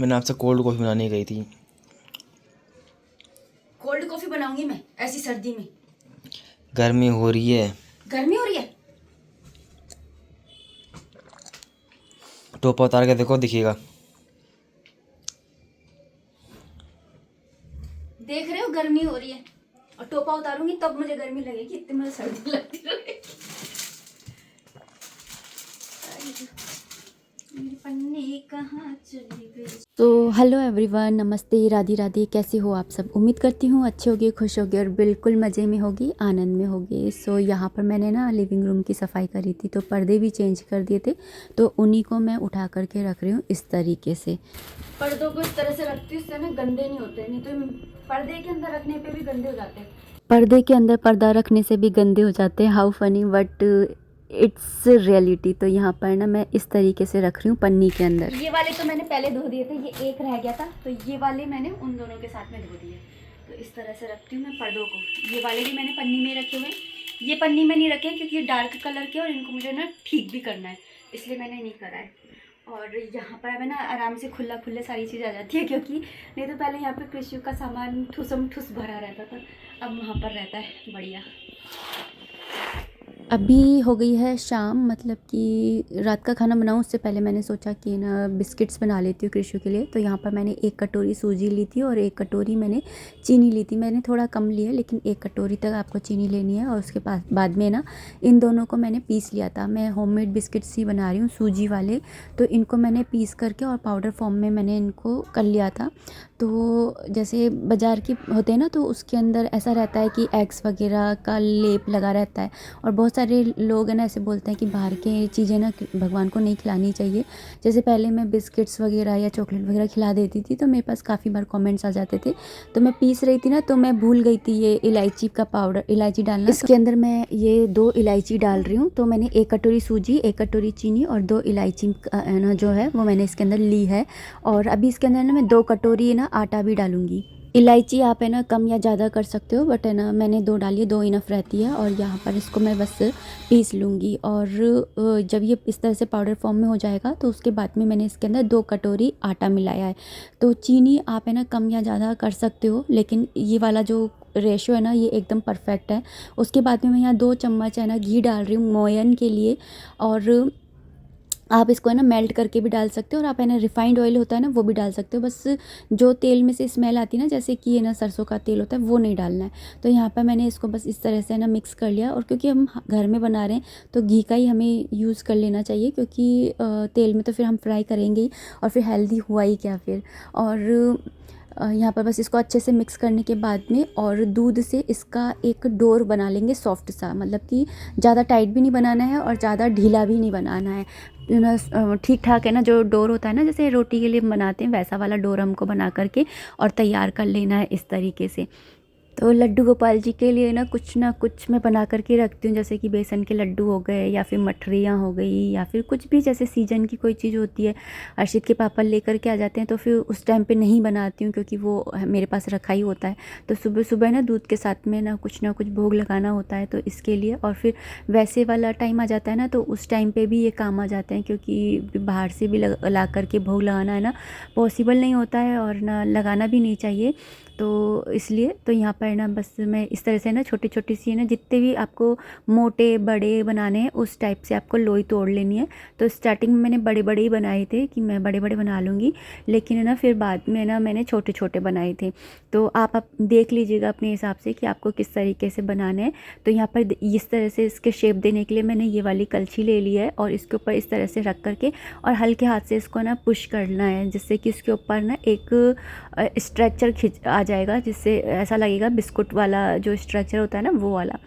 मैंने आपसे cold coffee बनाने गई थी। कोल्ड कॉफी बनाऊंगी मैं ऐसी सर्दी में? गर्मी हो रही है। गर्मी हो रही है? टोपा उतार के देखो, दिखेगा। देख रहे हो गर्मी हो रही है और टोपा उतारूंगी तब मुझे गर्मी लगेगी, इतनी मुझे सर्दी लगती रहेगी। मेरी पन्नी कहाँ चली गई? तो हेलो एवरीवन, नमस्ते, राधे राधे। कैसे हो आप सब? उम्मीद करती हूँ अच्छे होगे, खुश होगे और बिल्कुल मज़े में होगी, आनंद में होगे। सो यहाँ पर मैंने ना लिविंग रूम की सफाई करी थी, तो पर्दे भी चेंज कर दिए थे, तो उन्हीं को मैं उठा करके रख रही हूँ इस तरीके से। पर्दों को इस तरह से रखती हूँ, इससे ना गंदे नहीं होते, नहीं तो पर्दे के अंदर रखने पे भी गंदे हो जाते हैं। पर्दे के अंदर पर्दा रखने से भी गंदे हो जाते हैं। How funny but it's reality. तो यहाँ पर ना मैं इस तरीके से रख रही हूँ पन्नी के अंदर। ये वाले तो मैंने पहले धो दिए थे, ये एक रह गया था, तो ये वाले मैंने उन दोनों के साथ में धो दिए। तो इस तरह से रखती हूँ मैं पर्दों को। ये वाले भी मैंने पन्नी में रखे हुए। ये पन्नी में नहीं रखे क्योंकि ये डार्क कलर के और इनको मुझे ना ठीक भी करना है, इसलिए मैंने नहीं करा है। और यहाँ पर हमें ना आराम से खुला खुले सारी चीज़ आ जाती है, क्योंकि नहीं तो पहले यहाँ पर कृषि का सामान ठुसम ठुस भरा रहता था, अब वहाँ पर रहता है बढ़िया। अभी हो गई है शाम, मतलब कि रात का खाना बनाऊँ उससे पहले मैंने सोचा कि ना बिस्किट्स बना लेती हूँ कृषि के लिए। तो यहाँ पर मैंने 1 कटोरी सूजी ली थी और 1 कटोरी मैंने चीनी ली थी। मैंने थोड़ा कम लिया, लेकिन 1 कटोरी तक आपको चीनी लेनी है। और उसके बाद में ना इन दोनों को मैंने पीस लिया था। मैं होममेड बिस्किट्स ही बना रही हूँ, सूजी वाले। तो इनको मैंने पीस करके और पाउडर फॉर्म में मैंने इनको कर लिया था। तो जैसे बाज़ार की होते हैं ना, तो उसके अंदर ऐसा रहता है कि एग्स वगैरह का लेप लगा रहता है, और बहुत सारे लोग हैं ना ऐसे बोलते हैं कि बाहर की चीज़ें ना भगवान को नहीं खिलानी चाहिए। जैसे पहले मैं बिस्किट्स वगैरह या चॉकलेट वगैरह खिला देती थी, तो मेरे पास काफ़ी बार कमेंट्स आ जाते थे। तो मैं पीस रही थी ना, तो मैं भूल गई थी ये इलायची का पाउडर, इलायची डालना। इसके अंदर मैं ये 2 इलायची डाल रही हूँ। तो मैंने 1 कटोरी सूजी, 1 कटोरी चीनी और 2 इलायची ना जो है वो मैंने इसके अंदर ली है। और अभी इसके अंदर ना मैं 2 कटोरी ना आटा भी डालूंगी। इलायची आप है ना कम या ज़्यादा कर सकते हो, बट है ना मैंने 2 डाली है, 2 इनफ रहती है। और यहाँ पर इसको मैं बस पीस लूँगी। और जब ये इस तरह से पाउडर फॉर्म में हो जाएगा, तो उसके बाद में मैंने इसके अंदर 2 कटोरी आटा मिलाया है। तो चीनी आप है ना कम या ज़्यादा कर सकते हो, लेकिन ये वाला जो रेशो है ना ये एकदम परफेक्ट है। उसके बाद में मैं यहाँ 2 चम्मच है ना घी डाल रही हूँ मोयन के लिए। और आप इसको है ना मेल्ट करके भी डाल सकते हो, और आप है ना रिफाइंड ऑयल होता है ना वो भी डाल सकते हो। बस जो तेल में से स्मेल आती है ना, जैसे कि ये ना सरसों का तेल होता है, वो नहीं डालना है। तो यहाँ पर मैंने इसको बस इस तरह से ना मिक्स कर लिया। और क्योंकि हम घर में बना रहे हैं, तो घी का ही हमें यूज़ कर लेना चाहिए, क्योंकि तेल में तो फिर हम फ्राई करेंगे ही, और फिर हेल्दी हुआ ही क्या फिर। और यहाँ पर बस इसको अच्छे से मिक्स करने के बाद में और दूध से इसका एक डोर बना लेंगे सॉफ्ट सा, मतलब कि ज़्यादा टाइट भी नहीं बनाना है और ज़्यादा ढीला भी नहीं बनाना है। ठीक ठाक है ना, जो डोर होता है ना जैसे रोटी के लिए बनाते हैं, वैसा वाला डोर हमको बना करके और तैयार कर लेना है इस तरीके से। तो लड्डू गोपाल जी के लिए ना कुछ मैं बना करके रखती हूँ, जैसे कि बेसन के लड्डू हो गए, या फिर मठरियाँ हो गई, या फिर कुछ भी जैसे सीजन की कोई चीज़ होती है। अर्शित के पापा लेकर के आ जाते हैं, तो फिर उस टाइम पे नहीं बनाती हूँ, क्योंकि वो मेरे पास रखा ही होता है। तो सुबह सुबह ना दूध के साथ में ना कुछ भोग लगाना होता है, तो इसके लिए। और फिर वैसे वाला टाइम आ जाता है ना, तो उस टाइम पर भी ये काम आ जाते हैं, क्योंकि बाहर से भी ला करके भोग लगाना है ना पॉसिबल नहीं होता है, और ना लगाना भी नहीं चाहिए। तो इसलिए तो यहाँ पर ना बस मैं इस तरह से ना छोटी छोटी सी ना, जितने भी आपको मोटे बड़े बनाने हैं उस टाइप से आपको लोई तोड़ लेनी है। तो स्टार्टिंग में मैंने बड़े बड़े ही बनाए थे कि मैं बड़े बड़े बना लूँगी, लेकिन है ना फिर बाद में ना मैंने छोटे छोटे बनाए थे। तो आप देख लीजिएगा अपने हिसाब से कि आपको किस तरीके से बनाना है। तो यहाँ पर इस तरह से इसके शेप देने के लिए मैंने ये वाली कलछी ले ली है, और इसके ऊपर इस तरह से रख करके और हल्के हाथ से इसको ना पुश करना है, जिससे कि इसके ऊपर ना एक स्ट्रक्चर खिंच आ जाएगा, जिससे ऐसा लगेगा बिस्कुट वाला जो स्ट्रक्चर होता है ना वो वाला।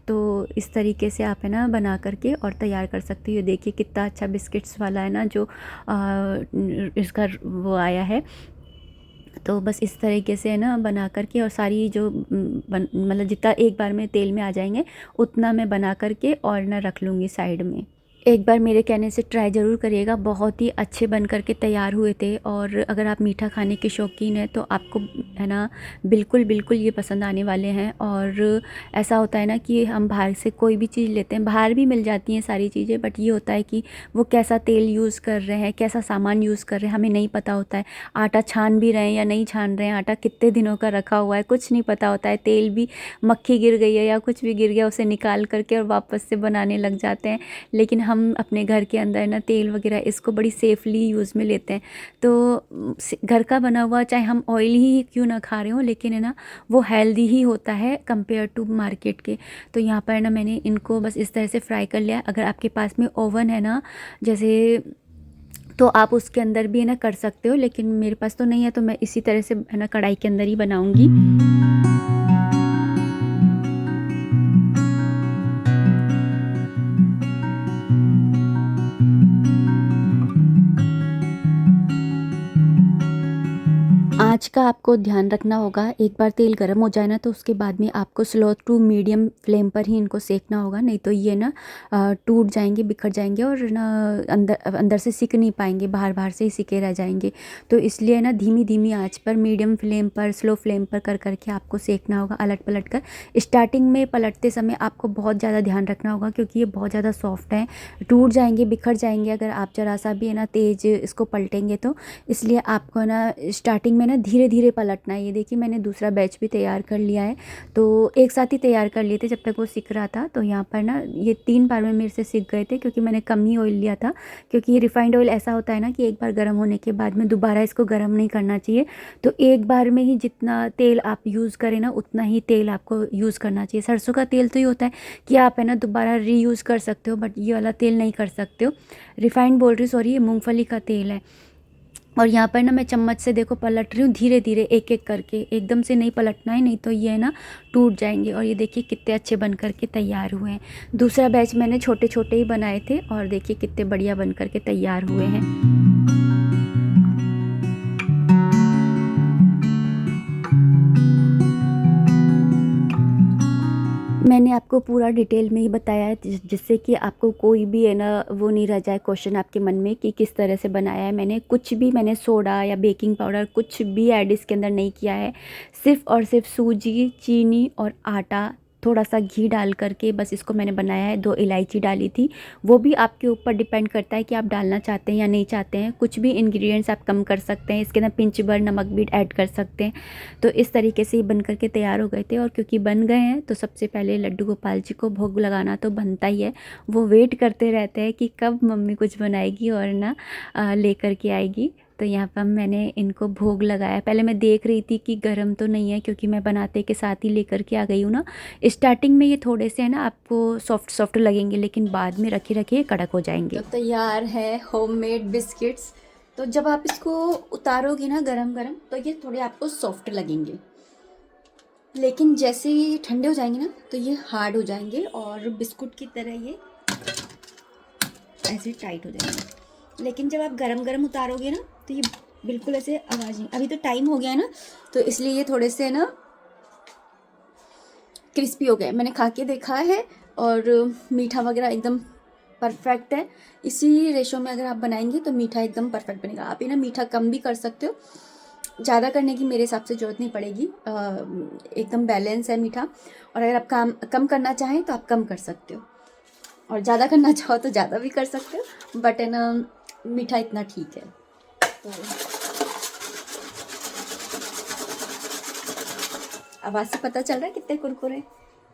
तो इस तरीके से आप है ना बना करके और तैयार कर सकते हो। ये देखिए कितना अच्छा बिस्किट्स वाला है ना जो इसका वो आया है। तो बस इस तरीके से है ना बना करके, और सारी जो मतलब जितना एक बार में तेल में आ जाएंगे उतना मैं बना करके और ना रख लूँगी साइड में। एक बार मेरे कहने से ट्राई ज़रूर करिएगा, बहुत ही अच्छे बन कर के तैयार हुए थे। और अगर आप मीठा खाने के शौकीन हैं तो आपको है ना बिल्कुल बिल्कुल ये पसंद आने वाले हैं। और ऐसा होता है ना कि हम बाहर से कोई भी चीज़ लेते हैं, बाहर भी मिल जाती हैं सारी चीज़ें, बट ये होता है कि वो कैसा तेल यूज़ कर रहे हैं, कैसा सामान यूज़ कर रहे हैं, हमें नहीं पता होता है। आटा छान भी रहे हैं या नहीं छान रहे हैं, आटा कितने दिनों का रखा हुआ है, कुछ नहीं पता होता है। तेल भी मक्खी गिर गई है या कुछ भी गिर गया, उसे निकाल करके और वापस से बनाने लग जाते हैं। लेकिन हम अपने घर के अंदर ना तेल वगैरह इसको बड़ी सेफली यूज़ में लेते हैं। तो घर का बना हुआ चाहे हम ऑयल ही क्यों ना खा रहे हो, लेकिन है ना वो हेल्दी ही होता है कंपेयर टू मार्केट के। तो यहाँ पर ना मैंने इनको बस इस तरह से फ्राई कर लिया। अगर आपके पास में ओवन है ना जैसे, तो आप उसके अंदर भी है ना कर सकते हो, लेकिन मेरे पास तो नहीं है, तो मैं इसी तरह से है ना कढ़ाई के अंदर ही बनाऊँगी। आँच का आपको ध्यान रखना होगा। एक बार तेल गर्म हो जाए ना तो उसके बाद में आपको स्लो टू मीडियम फ्लेम पर ही इनको सेकना होगा, नहीं तो ये ना टूट जाएंगे, बिखर जाएंगे और ना अंदर अंदर से सिक नहीं पाएंगे, बाहर बाहर से ही सिके रह जाएंगे। तो इसलिए ना धीमी धीमी आँच पर, मीडियम फ्लेम पर, स्लो फ्लेम पर कर करके आपको सेकना होगा, अलट पलट कर। स्टार्टिंग में पलटते समय आपको बहुत ज़्यादा ध्यान रखना होगा क्योंकि ये बहुत ज़्यादा सॉफ्ट है, टूट जाएंगे, बिखर जाएंगे अगर आप ज़रा सा भी है ना तेज़ इसको पलटेंगे तो। इसलिए आपको ना स्टार्टिंग में ना धीरे धीरे पलटना है। ये देखिए मैंने दूसरा बैच भी तैयार कर लिया है, तो एक साथ ही तैयार कर लिए थे जब तक वो सिक रहा था। तो यहाँ पर ना ये 3 बार में मेरे से सिक गए थे क्योंकि मैंने कम ही ऑयल लिया था। क्योंकि ये रिफाइंड ऑयल ऐसा होता है ना कि एक बार गर्म होने के बाद में दोबारा इसको गर्म नहीं करना चाहिए। तो एक बार में ही जितना तेल आप यूज़ करें ना उतना ही तेल आपको यूज़ करना चाहिए। सरसों का तेल तो ये होता है कि आप है ना दोबारा रीयूज़ कर सकते हो, बट ये वाला तेल नहीं कर सकते हो। रिफाइंड बोल रही, सॉरी, ये मूँगफली का तेल है। और यहाँ पर ना मैं चम्मच से देखो पलट रही हूँ, धीरे धीरे एक एक करके, एकदम से नहीं पलटना है, नहीं तो ये है ना टूट जाएंगे। और ये देखिए कितने अच्छे बन करके तैयार हुए हैं। दूसरा बैच मैंने छोटे छोटे ही बनाए थे और देखिए कितने बढ़िया बन करके तैयार हुए हैं। मैंने आपको पूरा डिटेल में ही बताया है जिससे कि आपको कोई भी है ना वो नहीं रह जाए क्वेश्चन आपके मन में कि किस तरह से बनाया है। मैंने सोडा या बेकिंग पाउडर कुछ भी ऐड इसके अंदर नहीं किया है। सिर्फ़ और सिर्फ सूजी, चीनी और आटा, थोड़ा सा घी डाल करके बस इसको मैंने बनाया है। 2 इलायची डाली थी, वो भी आपके ऊपर डिपेंड करता है कि आप डालना चाहते हैं या नहीं चाहते हैं। कुछ भी इंग्रेडिएंट्स आप कम कर सकते हैं, इसके अंदर पिंच भर नमक भी ऐड कर सकते हैं। तो इस तरीके से ही बन करके तैयार हो गए थे। और क्योंकि बन गए हैं तो सबसे पहले लड्डू गोपाल जी को भोग लगाना तो बनता ही है। वो वेट करते रहते हैं कि कब मम्मी कुछ बनाएगी और ना लेकर के आएगी। तो यहाँ पर मैंने इनको भोग लगाया। पहले मैं देख रही थी कि गर्म तो नहीं है क्योंकि मैं बनाते के साथ ही लेकर के आ गई हूँ ना। स्टार्टिंग में ये थोड़े से है ना आपको सॉफ्ट सॉफ्ट लगेंगे, लेकिन बाद में रखे रखे कड़क हो जाएंगे। तो तैयार है होममेड बिस्किट्स। तो जब आप इसको उतारोगे ना गरम गरम तो ये थोड़े आपको सॉफ्ट लगेंगे, लेकिन जैसे ही ठंडे हो जाएंगे ना तो ये हार्ड हो जाएंगे और बिस्कुट की तरह ये ऐसे टाइट हो जाएंगे। लेकिन जब आप गरम गरम उतारोगे ना तो ये बिल्कुल ऐसे आवाज़ नहीं। अभी तो टाइम हो गया है ना तो इसलिए ये थोड़े से ना क्रिस्पी हो गए। मैंने खा के देखा है और मीठा वगैरह एकदम परफेक्ट है। इसी रेशो में अगर आप बनाएंगे तो मीठा एकदम परफेक्ट बनेगा। आप ये ना मीठा कम भी कर सकते हो, ज़्यादा करने की मेरे हिसाब से ज़रूरत नहीं पड़ेगी। एकदम बैलेंस है मीठा। और अगर आप कम करना चाहें तो आप कम कर सकते हो, और ज़्यादा करना चाहो तो ज़्यादा भी कर सकते हो, बट है ना मीठा इतना ठीक है। तो आवाज़ से पता चल रहा है कितने कुरकुरे।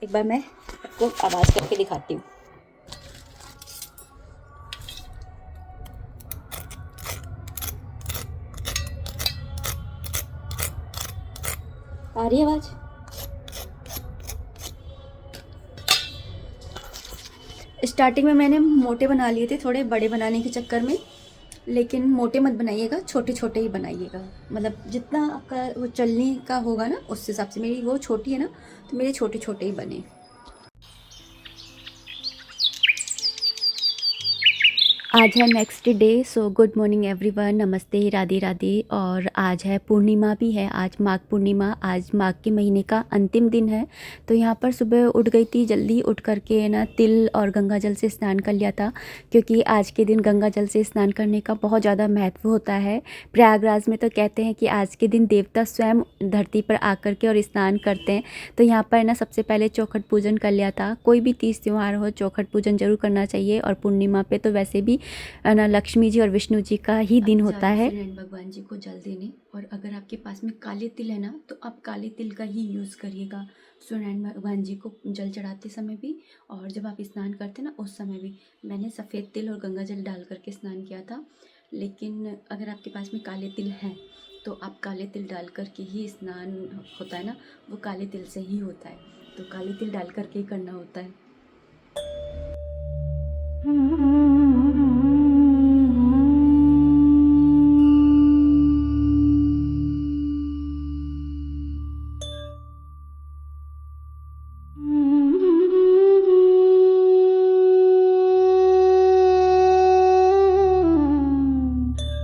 एक बार मैं आपको आवाज़ करके दिखाती हूँ। आ रही है आवाज़? स्टार्टिंग में मैंने मोटे बना लिए थे थोड़े बड़े बनाने के चक्कर में, लेकिन मोटे मत बनाइएगा, छोटे छोटे ही बनाइएगा। मतलब जितना आपका वो चलने का होगा ना उस हिसाब से। मेरी वो छोटी है ना तो मेरे छोटे छोटे ही बने। आज है next day. So good morning everyone, नमस्ते, राधे राधे। और आज है पूर्णिमा भी है, आज माघ पूर्णिमा, आज माघ के महीने का अंतिम दिन है। तो यहाँ पर सुबह उठ गई थी, जल्दी उठ करके ना तिल और गंगा जल से स्नान कर लिया था, क्योंकि आज के दिन गंगा जल से स्नान करने का बहुत ज़्यादा महत्व होता है। प्रयागराज में तो कहते हैं कि आज के दिन देवता स्वयं धरती पर आकर के और स्नान करते हैं। तो यहाँ पर ना सबसे पहले चौखट पूजन कर लिया था। कोई भी तीज त्यौहार हो, चौखट पूजन जरूर करना चाहिए। और पूर्णिमा पे तो वैसे भी ना लक्ष्मी जी और विष्णु जी का ही दिन होता है भगवान जी को जल देने। और अगर आपके पास में काले तिल है ना, तो आप काले तिल का ही यूज़ करिएगा सूर्यनारायण भगवान जी को जल चढ़ाते समय भी, और जब आप स्नान करते ना उस समय भी। मैंने सफ़ेद तिल और गंगा जल डाल करके स्नान किया था, लेकिन अगर आपके पास में काले तिल हैं तो आप काले तिल डाल करके ही स्नान होता है ना, वो काले तिल से ही होता है। तो काले तिल डाल करके ही करना होता है।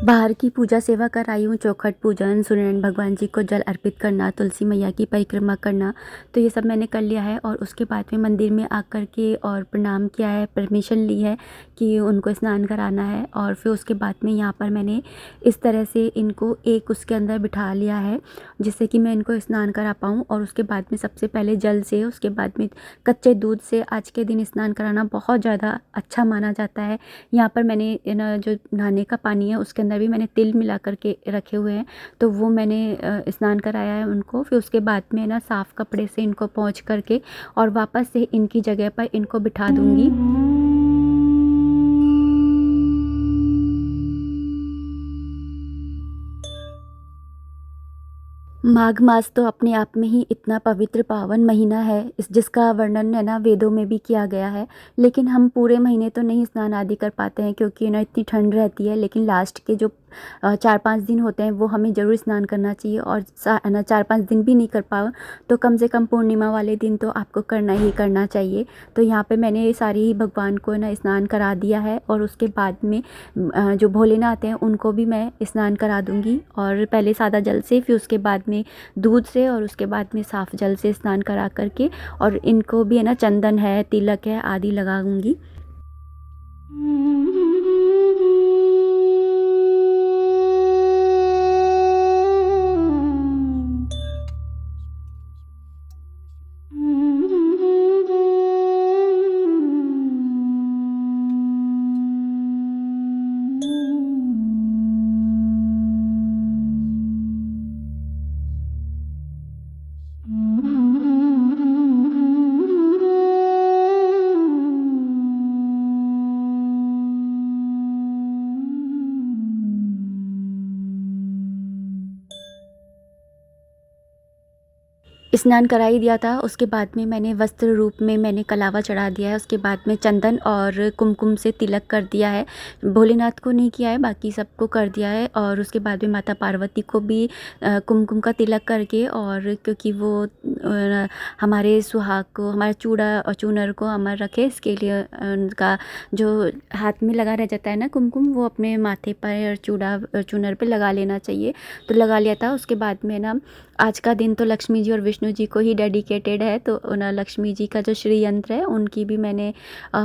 बाहर की पूजा सेवा कर आई हूँ, चौखट पूजन, सूर्यनारायण भगवान जी को जल अर्पित करना, तुलसी मैया की परिक्रमा करना, तो ये सब मैंने कर लिया है। और उसके बाद में मंदिर में आकर के और प्रणाम किया है, परमिशन ली है कि उनको स्नान कराना है। और फिर उसके बाद में यहाँ पर मैंने इस तरह से इनको एक उसके अंदर बिठा लिया है, जिससे कि मैं इनको स्नान करा पाऊँ। और उसके बाद में सबसे पहले जल से, उसके बाद में कच्चे दूध से आज के दिन स्नान कराना बहुत ज़्यादा अच्छा माना जाता है। यहाँ पर मैंने ना जो नहाने का पानी है उसके अंदर भी मैंने तिल मिला करके रखे हुए हैं, तो वो मैंने स्नान कराया है उनको। फिर उसके बाद में ना साफ़ कपड़े से इनको पोंछ करके और वापस से इनकी जगह पर इनको बिठा दूँगी। माघ मास तो अपने आप में ही इतना पवित्र पावन महीना है, जिसका वर्णन है ना वेदों में भी किया गया है। लेकिन हम पूरे महीने तो नहीं स्नान आदि कर पाते हैं, क्योंकि ना इतनी ठंड रहती है। लेकिन लास्ट के जो 4-5 दिन होते हैं वो हमें ज़रूर स्नान करना चाहिए। और ना 4-5 दिन भी नहीं कर पाओ तो कम से कम पूर्णिमा वाले दिन तो आपको करना ही करना चाहिए। तो यहाँ पे मैंने सारी ही भगवान को ना स्नान करा दिया है। और उसके बाद में जो भोलेनाथ हैं उनको भी मैं स्नान करा दूँगी। और पहले सादा जल से, फिर उसके बाद में दूध से, और उसके बाद में साफ़ जल से स्नान करा करके, और इनको भी है ना चंदन है, तिलक है आदि लगाऊंगी। स्नान करा ही दिया था। उसके बाद में मैंने वस्त्र रूप में मैंने कलावा चढ़ा दिया है। उसके बाद में चंदन और कुमकुम से तिलक कर दिया है। भोलेनाथ को नहीं किया है, बाकी सबको कर दिया है। और उसके बाद में माता पार्वती को भी कुमकुम का तिलक करके, और क्योंकि वो हमारे सुहाग को, हमारे चूड़ा और चूनर को अमर रखे, इसके लिए उनका जो हाथ में लगा रह जाता है ना कुमकुम, वो अपने माथे पर चूड़ा चूनर पे लगा लेना चाहिए। तो लगा लिया था। उसके बाद में ना आज का दिन तो लक्ष्मी जी और विष्णु जी को ही डेडिकेटेड है। तो ना लक्ष्मी जी का जो श्री यंत्र है उनकी भी मैंने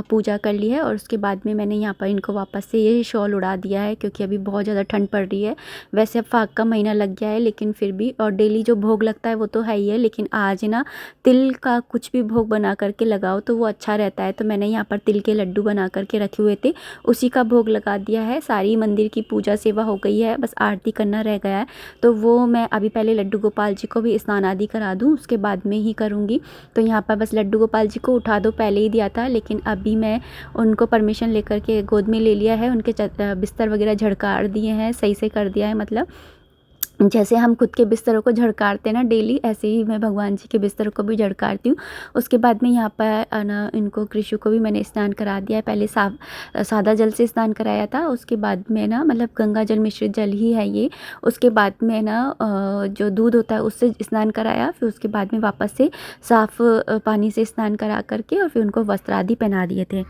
पूजा कर ली है। और उसके बाद में मैंने यहाँ पर इनको वापस से ये शॉल उड़ा दिया है, क्योंकि अभी बहुत ज़्यादा ठंड पड़ रही है। वैसे अब फाग का महीना लग गया है, लेकिन फिर भी, और डेली जो भोग लगता है वो तो है ही है, लेकिन आज ना तिल का कुछ भी भोग बना करके लगाओ तो वो अच्छा रहता है। तो मैंने यहाँ पर तिल के लड्डू बना करके रखे हुए थे, उसी का भोग लगा दिया है। सारी मंदिर की पूजा सेवा हो गई है, बस आरती करना रह गया है। तो वो मैं अभी पहले लड्डू गोपाल जी को भी स्नान आदि करा दूँ, उसके बाद में ही करूँगी। तो यहाँ पर बस लड्डू गोपाल जी को उठा दो पहले ही दिया था, लेकिन अभी मैं उनको परमिशन लेकर के गोद में ले लिया है। उनके बिस्तर वगैरह झड़काड़ दिए हैं, सही से कर दिया है। मतलब जैसे हम खुद के बिस्तरों को झड़कारते हैं ना डेली, ऐसे ही मैं भगवान जी के बिस्तर को भी झड़कारती हूँ। उसके बाद में यहाँ पर ना इनको कृषु को भी मैंने स्नान करा दिया है। पहले सादा जल से स्नान कराया था, उसके बाद में ना, मतलब गंगा जल मिश्रित जल ही है ये। उसके बाद में ना जो दूध होता है उससे स्नान कराया। फिर उसके बाद में वापस से साफ़ पानी से स्नान करा करके, और फिर उनको वस्त्र आदि पहना दिए थे।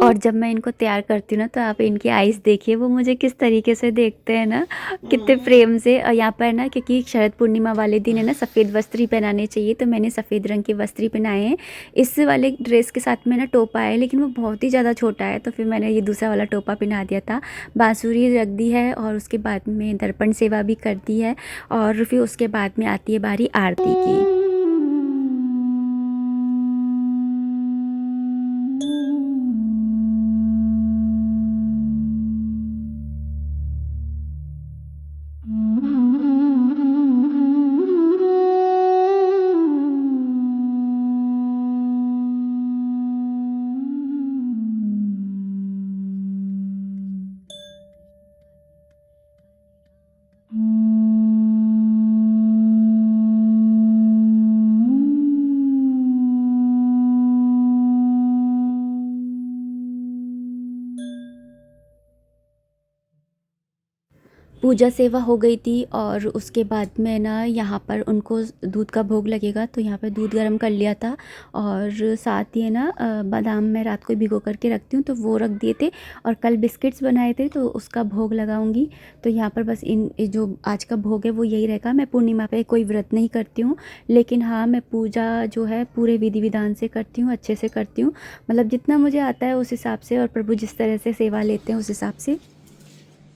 और जब मैं इनको तैयार करती हूँ ना, तो आप इनकी आइज़ देखिए, वो मुझे किस तरीके से देखते हैं ना, कितने प्रेम से। और यहाँ पर ना, क्योंकि शरद पूर्णिमा वाले दिन है ना, सफ़ेद वस्त्र ही पहनाने चाहिए, तो मैंने सफ़ेद रंग के वस्त्र ही पहनाए हैं। इस वाले ड्रेस के साथ में ना टोपा है, लेकिन वो बहुत ही ज़्यादा छोटा है, तो फिर मैंने ये दूसरा वाला टोपा पहना दिया था। बांसुरी रख दी है और उसके बाद में दर्पण सेवा भी कर दी है, और फिर उसके बाद में आती है बारी आरती की। पूजा सेवा हो गई थी, और उसके बाद में ना यहाँ पर उनको दूध का भोग लगेगा, तो यहाँ पर दूध गर्म कर लिया था। और साथ ही है ना, बादाम मैं रात को भिगो करके रखती हूँ, तो वो रख दिए थे। और कल बिस्किट्स बनाए थे, तो उसका भोग लगाऊंगी। तो यहाँ पर बस इन जो आज का भोग है वो यही रहेगा। मैं पूर्णिमा पे कोई व्रत नहीं करती हूँ, लेकिन हाँ, मैं पूजा जो है पूरे विधि विधान से करती हूँ, अच्छे से करती हूँ, मतलब जितना मुझे आता है उस हिसाब से, और प्रभु जिस तरह से सेवा लेते हैं उस हिसाब से।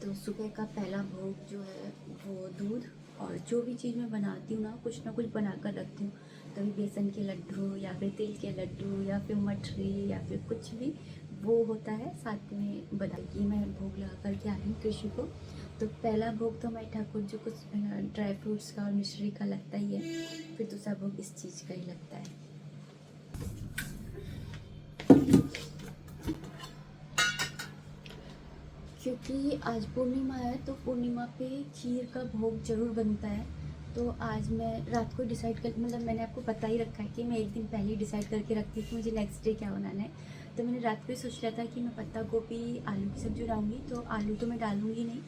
तो सुबह का पहला भोग जो है वो दूध, और जो भी चीज़ मैं बनाती हूँ ना कुछ बना कर रखती हूँ। कभी बेसन के लड्डू, या फिर तिल के लड्डू, या फिर मठरी, या फिर कुछ भी वो होता है, साथ में बधाई मैं भोग लगा करके आई हूँ कृषि को। तो पहला भोग तो मैं ठाकुर जी को ड्राई फ्रूट्स का और मिश्री का लगता ही है, फिर दूसरा भोग इस चीज़ का ही लगता है। क्योंकि आज पूर्णिमा है, तो पूर्णिमा पे खीर का भोग ज़रूर बनता है। तो आज मैं रात को डिसाइड कर, मतलब मैंने आपको बता ही रखा है कि मैं एक दिन पहले ही डिसाइड करके रखती हूँ कि मुझे नेक्स्ट डे क्या बनाना है। तो मैंने रात को ही सोच लिया था कि मैं पत्ता गोभी आलू की सब्ज़ी बनाऊँगी। तो आलू तो मैं डालूँगी नहीं,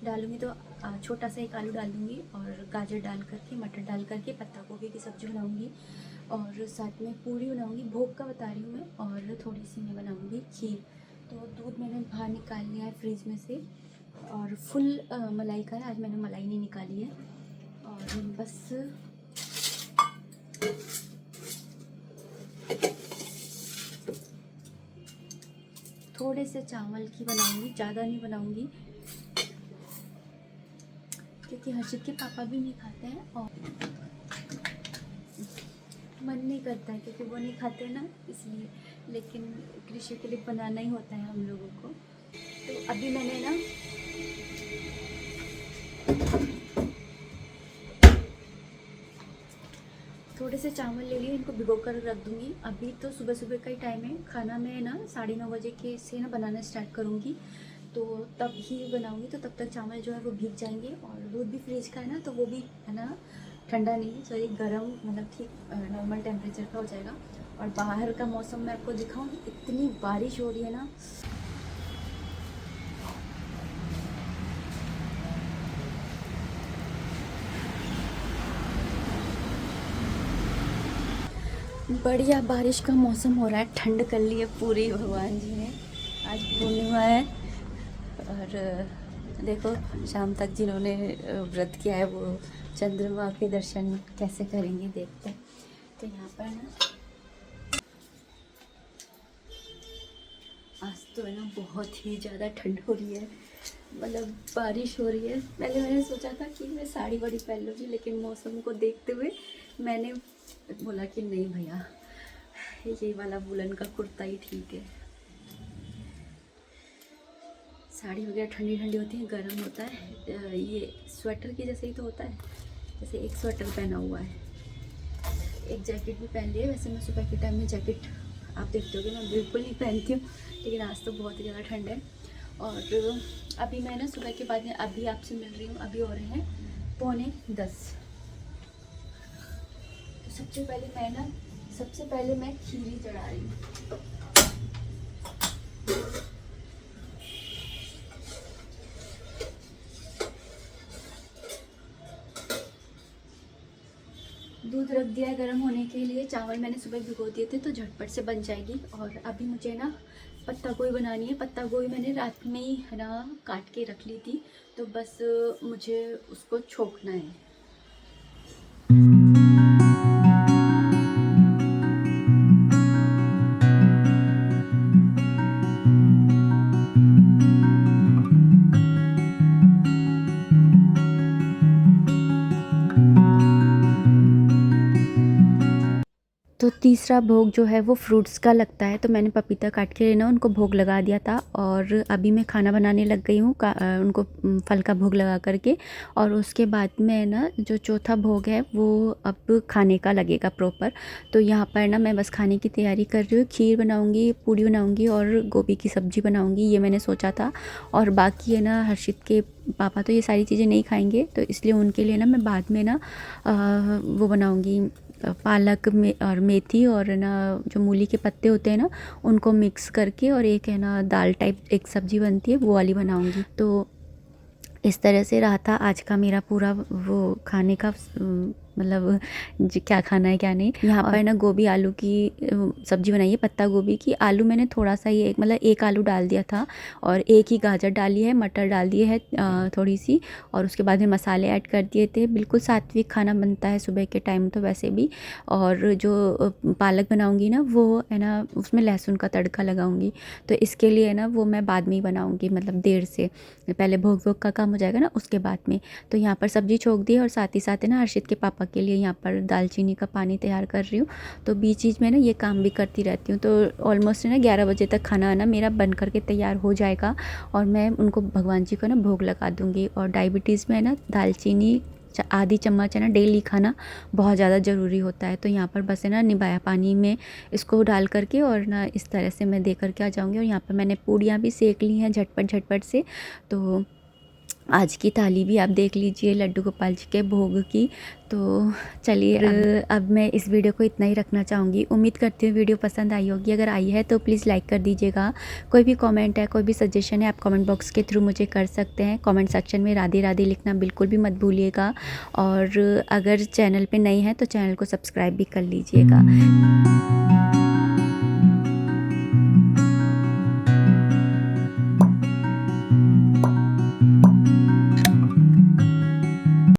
डालूँगी तो छोटा सा एक आलू डाल दूँगी, और गाजर डाल करके, मटर डाल करके पत्ता गोभी की सब्ज़ी बनाऊँगी। और साथ में पूरी बनाऊँगी, भोग का बता रही हूँ मैं, और थोड़ी सी मैं बनाऊँगी खीर। तो दूध मैंने बाहर निकाल लिया है फ्रिज में से, और फुल मलाई का है, आज मैंने मलाई नहीं निकाली है। और बस थोड़े से चावल की बनाऊंगी, ज़्यादा नहीं बनाऊंगी, क्योंकि हर्षित के पापा भी नहीं खाते हैं, और मन नहीं करता है क्योंकि वो नहीं खाते हैं ना, इसलिए। लेकिन कृषि के लिए बनाना ही होता है हम लोगों को। तो अभी मैंने ना थोड़े से चावल ले लिए, इनको भिगो कर रख दूँगी। अभी तो सुबह सुबह का ही टाइम है, खाना मैं ना 9:30 के से ना बनाना स्टार्ट करूँगी, तो तब ही बनाऊँगी। तो तब तक चावल जो है वो भीग जाएंगे, और दूध भी फ्रिज का है ना, तो वो भी है ना ठंडा नहीं, सॉरी गर्म, मतलब ठीक नॉर्मल टेम्परेचर का हो जाएगा। और बाहर का मौसम मैं आपको दिखाऊँ, इतनी बारिश हो रही है ना। बढ़िया बारिश का मौसम हो रहा है, ठंड कर ली है पूरी भगवान जी ने। आज पूर्णिमा है, और देखो शाम तक जिन्होंने व्रत किया है वो चंद्रमा के दर्शन कैसे करेंगे, देखते हैं। तो यहाँ पर ना आज तो है ना बहुत ही ज़्यादा ठंड हो रही है, मतलब बारिश हो रही है। पहले मैंने सोचा था कि मैं साड़ी वाड़ी पहन लूँगी, लेकिन मौसम को देखते हुए मैंने बोला कि नहीं भैया, ये वाला वुलन का कुर्ता ही ठीक है। साड़ी वगैरह ठंडी ठंडी होती है, गर्म होता है, ये स्वेटर की जैसे ही तो होता है, जैसे एक स्वेटर पहना हुआ है, एक जैकेट भी पहन लिया। वैसे मैं सुबह के टाइम में जैकेट आप देखते होगे मैं बिल्कुल नहीं पहनती हूँ, लेकिन आज तो बहुत ही ज़्यादा ठंड है। और अभी मैं ना सुबह के बाद में अभी आपसे मिल रही हूँ, अभी हो रहे हैं 9:45। तो सबसे पहले मैं खीरी चढ़ा रही हूँ। दूध रख दिया है गर्म होने के लिए, चावल मैंने सुबह भिगो दिए थे तो झटपट से बन जाएगी। और अभी मुझे ना पत्ता गोभी बनानी है। पत्ता गोभी मैंने रात में ही है ना काट के रख ली थी, तो बस मुझे उसको छोंकना है। तो तीसरा भोग जो है वो फ्रूट्स का लगता है, तो मैंने पपीता काट के ना उनको भोग लगा दिया था, और अभी मैं खाना बनाने लग गई हूँ उनको फल का भोग लगा करके। और उसके बाद में ना जो चौथा भोग है वो अब खाने का लगेगा प्रॉपर। तो यहाँ पर ना मैं बस खाने की तैयारी कर रही हूँ। खीर बनाऊँगी, पूड़ी बनाऊँगी और गोभी की सब्ज़ी बनाऊँगी, ये मैंने सोचा था। और बाकी है ना हर्षित के पापा तो ये सारी चीज़ें नहीं खाएंगे, तो इसलिए उनके लिए ना मैं बाद में ना वो बनाऊँगी, पालक में और मेथी और ना जो मूली के पत्ते होते हैं ना उनको मिक्स करके, और एक है ना दाल टाइप एक सब्ज़ी बनती है वो वाली बनाऊंगी। तो इस तरह से रहा था आज का मेरा पूरा वो खाने का मतलब क्या खाना है क्या नहीं। यहाँ पर ना गोभी आलू की सब्ज़ी बनाई है, पत्ता गोभी की। आलू मैंने थोड़ा सा ही मतलब एक आलू डाल दिया था, और एक ही गाजर डाली है, मटर डाल दिए है थोड़ी सी, और उसके बाद में मसाले ऐड कर दिए थे। बिल्कुल सात्विक खाना बनता है सुबह के टाइम तो वैसे भी। और जो पालक बनाऊँगी ना वो है ना उसमें लहसुन का तड़का लगाऊँगी, तो इसके लिए ना वो मैं बाद में ही बनाऊँगी, मतलब देर से, पहले भोग वोग का काम हो जाएगा ना उसके बाद में। तो यहाँ पर सब्ज़ी छोंक दी है, और साथ ही साथ है ना हर्षित के पापा के लिए यहाँ पर दालचीनी का पानी तैयार कर रही हूँ। तो बीच बीच में ना ये काम भी करती रहती हूँ। तो ऑलमोस्ट ना 11 बजे तक खाना ना मेरा बन करके तैयार हो जाएगा, और मैं उनको भगवान जी को ना भोग लगा दूँगी। और डायबिटीज़ में ना दालचीनी आधी चम्मच है ना डेली खाना बहुत ज़्यादा ज़रूरी होता है। तो यहाँ पर बस है ना निबाया पानी में इसको डाल करके और ना इस तरह से मैं दे करके आ जाऊँगी। और यहाँ पर मैंने पूड़ियाँ भी सेक ली हैं झटपट झटपट से। तो आज की थाली भी आप देख लीजिए लड्डू गोपाल जी के भोग की। तो चलिए अब मैं इस वीडियो को इतना ही रखना चाहूँगी। उम्मीद करती हूँ वीडियो पसंद आई होगी। अगर आई है तो प्लीज़ लाइक कर दीजिएगा। कोई भी कमेंट है, कोई भी सजेशन है, आप कमेंट बॉक्स के थ्रू मुझे कर सकते हैं। कमेंट सेक्शन में राधे राधे लिखना बिल्कुल भी मत भूलिएगा। और अगर चैनल पे नए हैं तो चैनल को सब्सक्राइब भी कर लीजिएगा।